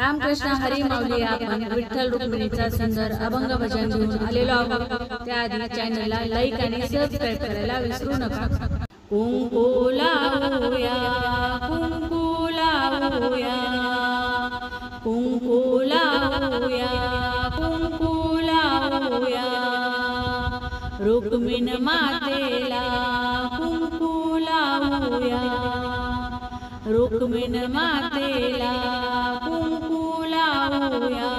रामकृष्ण हरी माऊली. आपण विठ्ठल रुक्मिणीचा सुंदर अभंग भजन घेऊन आलेलो आहोत. त्याआधी चॅनलला लाईक आणि सबस्क्राईब करायला विसरू नका. कुंकू लावूया, कुंकू लावूया, कुंकू लावूया, कुंकू लावूया, रुक्मिण मातेला कुंकू लावूया, रुक्मिण मातेला कुंकू लावूया,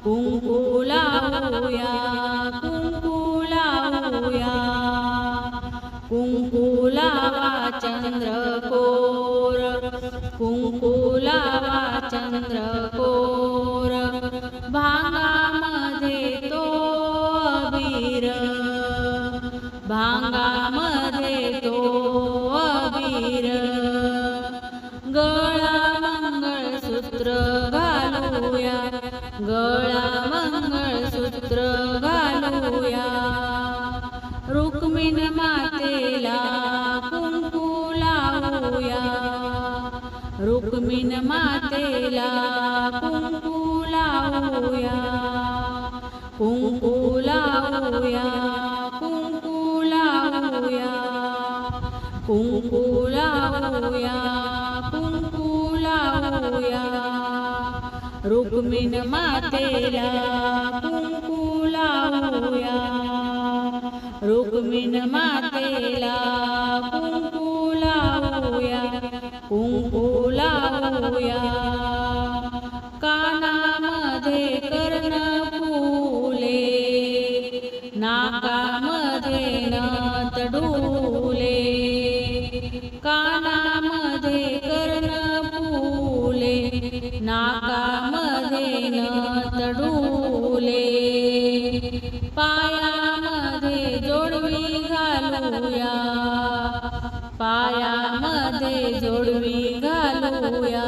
कुंकू लावूया, कुंकू लावूया, कुंकू लावा चंद्रकोर, कुंकू लावा चंद्रकोर, भांगामध्ये तो अबीर, भांगामध्ये तो अबीर, गळा मंगळसूत्र घालूया, गळा मंगळसूत्र घालूया, रुक्मिण मातेला कुंकू लावूया, रुक्मिण मातेला कुंकू लावूया, कुंकू लावूया, कुंकू लावूया, कुंकू लावूया, कुंकू लावूया, रुक्मिण मातेला कुंकू लावूया, रुक्मिण मातेला कुंकू लावूया, कुंकू लावूया, कानामध्ये कर्णफुले, नाकामध्ये नथडुले, कानामध्ये कर्णफुले, नाकामध्ये नथडुले, पायामध्ये जोडवी घालूया, पायामध्ये जोडवी घालूया,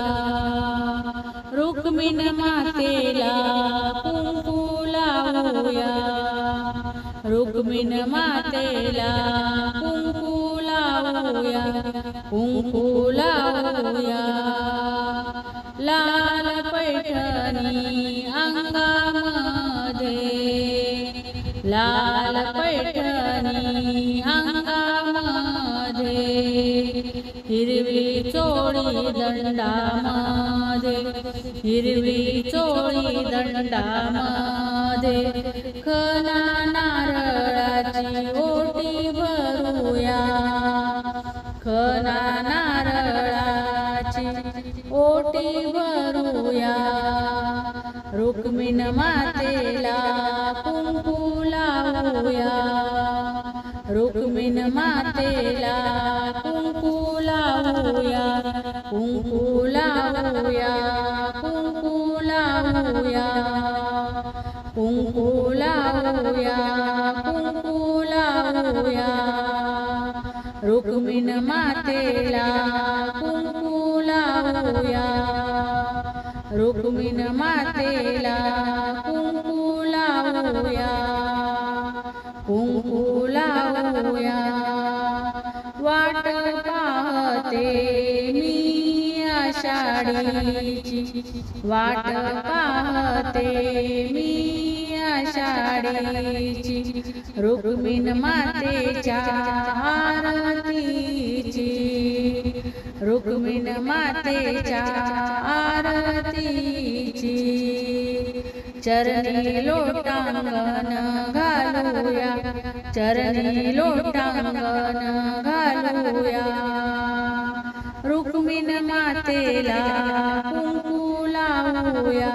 रुक्मिण मातेला कुंकू लावूया, रुक्मिण मातेला कुंकू लावूया, कुंकू लावूया, लाल पैठणी अंगामध्ये, लाल पैठणी अंगामध्ये, हिरवी चोळी दंडामध्ये, हिरवी चोळी दंडामध्ये, खना नारळाची ओटी भरूया, खना नारळाची ओटी भरूया, रुक्मिण मातेला कुंकू लावूया, रुक्मिण मातेला कुंकू लावूया, कुंकू लावूया, कुंकू लावूया, कुंकू लावूया, कुंकू लावूया, रुक्मिण मातेला कुंकू लावूया, रुक्मिण मातेला कुंकू लावूया, कुंकू लावूया, वाट पाहते मी आषाढीची, वाट पाहते मी आषाढीची, रुक्मिण मातेच्या आरतीची, रुक्मिण मातेच्या आरतीची, चरणी लोटांगण घालूया, चरणी लोटांगण घालूया, रुक्मिण मातेला कुंकू लावूया,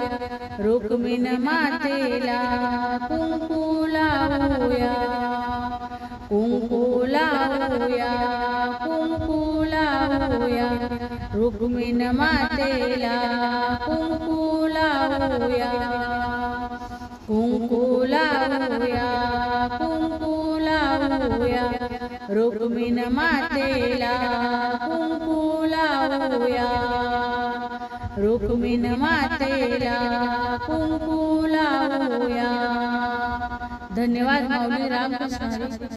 रुक्मिण मातेला कुंकू लावूया, कुंकू लावूया, कुंकू लावूया, रुक्मिण मातेला कुंकू लावूया, कुंकू लावूया, कुंकू लावूया, रुक्मिण मातेला कुंकू लावूया, रुक्मिण मातेला कुंकू लावूया. धन्यवाद माऊली. रामकृष्ण हरी.